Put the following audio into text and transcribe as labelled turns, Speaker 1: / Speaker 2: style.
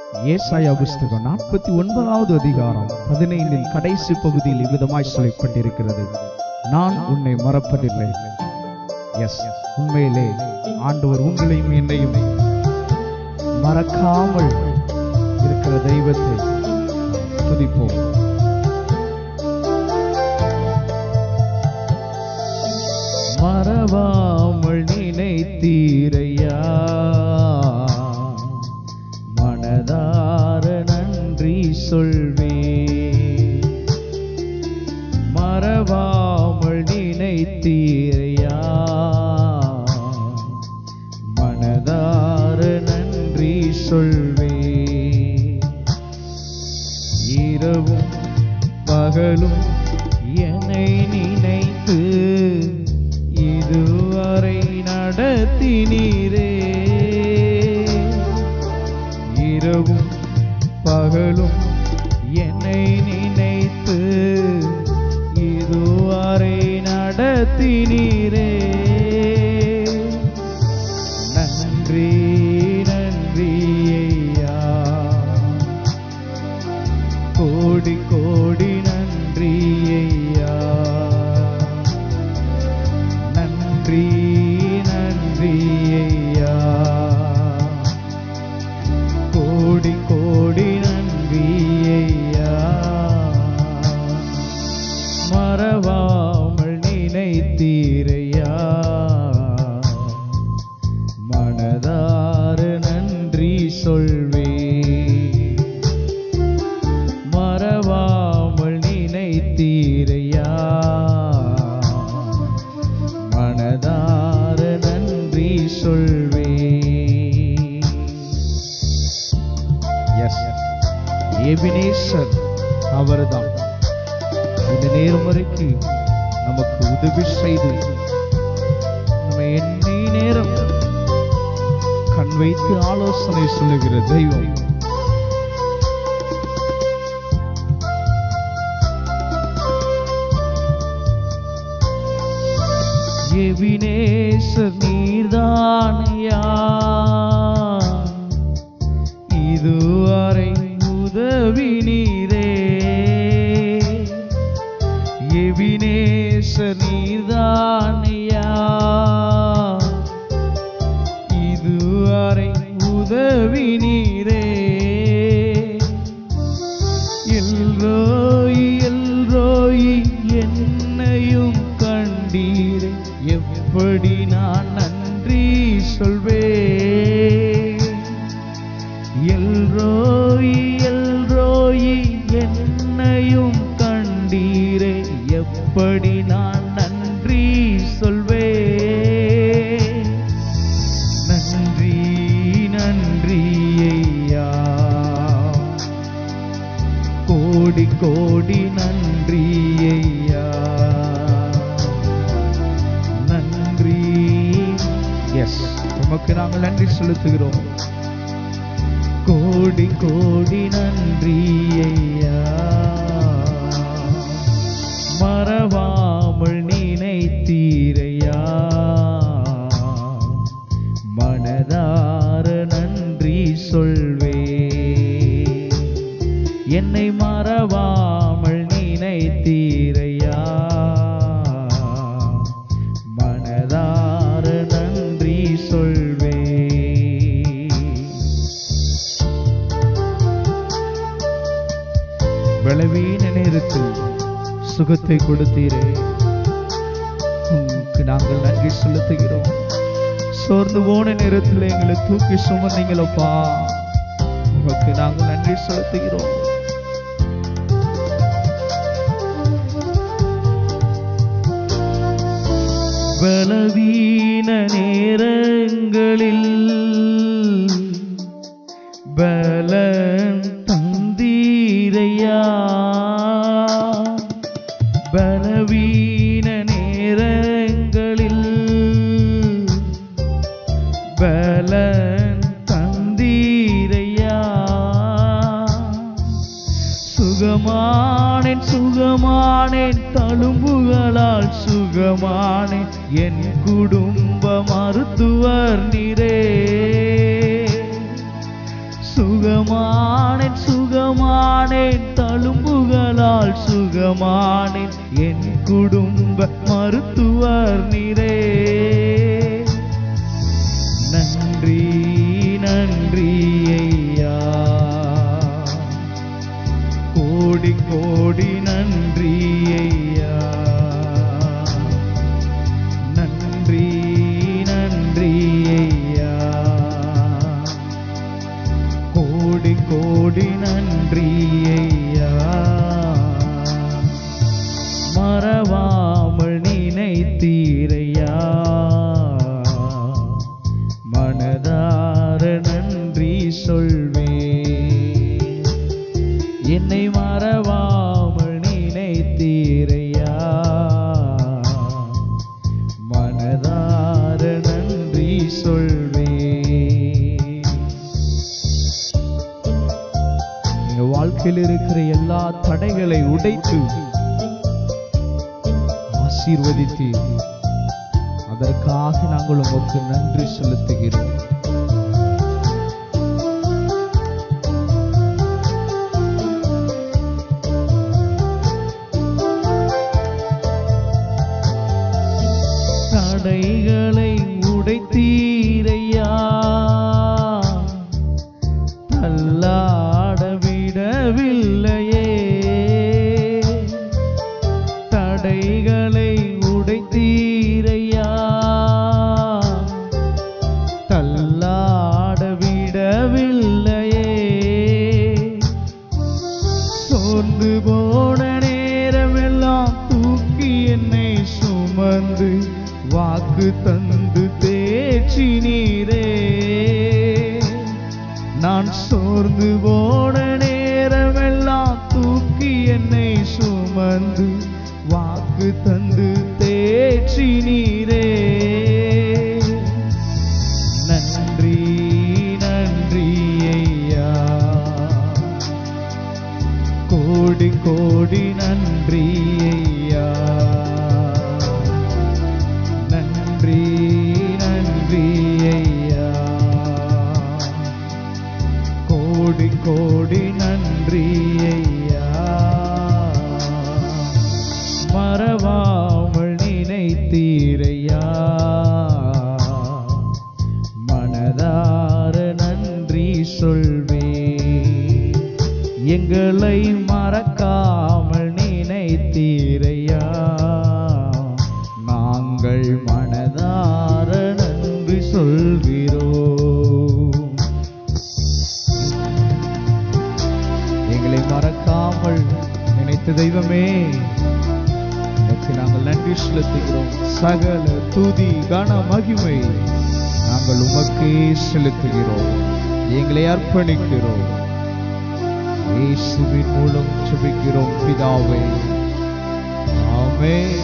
Speaker 1: ஏசாயா புஸ்தகம் 49வது அதிகாரம் 15 கடைசி பகுதியில் இவ்விதமாய் சொல்லப்பட்டிருக்கிறது, நான் உன்னை மறப்பதில்லை. எஸ், உண்மையிலே ஆண்டவர் உங்களையும் என்னையும் மறக்காமல் இருக்கிற தெய்வத்தை துதிப்போம். மறவாமல் நினைத்தீரையா, மனதார நன்றி சொல்வே. மறவாமல் நினைத்தீரையா, மனதார நன்றி சொல்வே. இரவும் பகலும் என்னை நினைத்து இதுவரை நடத்தினீரே. இரவும் பகலும் என்னை நினைத்து இதுவரை நடத்தினீரே. நன்றி நன்றி ஐயா, கோடி கோடி நன்றி ஐயா. நன்றி நன்றி ஐயா, கோடி கோடி நன்றி ஐயா. மறவாமல் நினைத்தீரையா, மனதார நன்றி சொல்வே. மறவாமல் நினைத்தீரையா, மனதார நன்றி சொல்வே. எஸ், எபினேசர் அவர்தான் இந்த நேரம் வரைக்கும் நமக்கு உதவி செய்து நம்ம எண்ணி நேரம் கண் வைத்து ஆலோசனை சொல்லுகிற தெய்வம். எபினேசர் நீர்தானையா, இதுவரை உதவி நீரே. எபினேசர் நீர்தானையா, இதுவரை உதவி நீரே. எல்ரோய் எல்ரோய் என்னையும் கண்டீரே, எப்படி நான் நன்றி சொல்வே. எல்ரோய் எல்ரோய் என்னையும் கண்டீரே, எப்படி நான் நன்றி சொல்வே. நன்றி நன்றி ஐயா, கோடி கோடி நன்றி ஐயா. நன்றி. எஸ், உமக்கு நாங்கள் நன்றி செலுத்துகிறோம். கோடி கோடி நன்றி ஐயா. மறவாமல் நினைத்தீரையா, மனதார நன்றி சொல்வே. என்னை மறவாமல் நினைத்தீரையா, மனதார நன்றி சொல்வே. பலவீன நேரத்தில் சுகத்தை கொடுத்தீரே, உமக்கு நாங்கள் நன்றி செலுத்துகிறோம். சோர்ந்து போன நேரத்தில் எங்களை தூக்கி சுமந்தீங்களப்பா, உமக்கு நாங்கள் நன்றி செலுத்துகிறோம். பலவீன நேரங்களில் பலன் தந்தீரையா. பலவீன நேரங்களில் பலன் தந்தீரையா. சுகமானேன் சுகமானேன் தழும்புகளால் சுகமானேன், என் குடும்ப மருத்துவர் நீரே. சுக சுகமானேன் சுகமானேன் தழும்புகளால் சுகமானேன் என் குடும்ப மருத்துவர் நீரே. நன்றி நன்றி ஐயா, கோடி கோடி நன்றி ஐயா. நன்றி நன்றி ஐயா, கோடி கோடி நன்றி ஐயா. மறவாமல் நினைத்தீரையா, மனதார நன்றி சொல்வே. என்னை மறவாமல் நினைத்தீரையா, மனதார நன்றி சொல்வே. எங்க வாழ்க்கையில் இருக்கிற எல்லா தடைகளை உடைத்து ஆசீர்வதித்தீர். அதற்காக நாங்கள் உமக்கு நன்றி செலுத்துகிறோம். தடைகளை உடைத்தீரையா, தள்ளாட விடவில்லையே. தடைகளை உடைத்தீரையா, தள்ளாட விடவில்லையே. சோர்ந்து போன நேரமெல்லாம் தூக்கி என்னை சுமந்து வாக்கு தந்து தேற்றி நீரே. நான் சோர்ந்து போன நேரமெல்லாம் தூக்கி என்னை சுமந்து வாக்கு தந்து தேற்றி நீரே. நன்றி நன்றி ஐயா, கோடி கோடி நன்றி ஐயா. நன்றி நன்றி ஐயா, கோடி கோடி நன்றி ஐயா. மறவாமல் நினைத்தீரையா, மனதார நன்றி சொல்வே. எங்களை மறக்காமல் நினைத்தீரையா, நாங்கள் மனதார நன்றி சொல்கிறோம். எங்களை மறக்காமல் நினைத்த தெய்வமே, உனக்கு நாங்கள் நன்றி செலுத்துகிறோம். சகல துதி கன மகிமை நாங்கள் உமக்கே செலுத்துகிறோம். எங்களை அர்ப்பணிக்கிறோம். இயேசுவின் மூலம் ஜெபிக்கிறோம் பிதாவே, ஆமென்.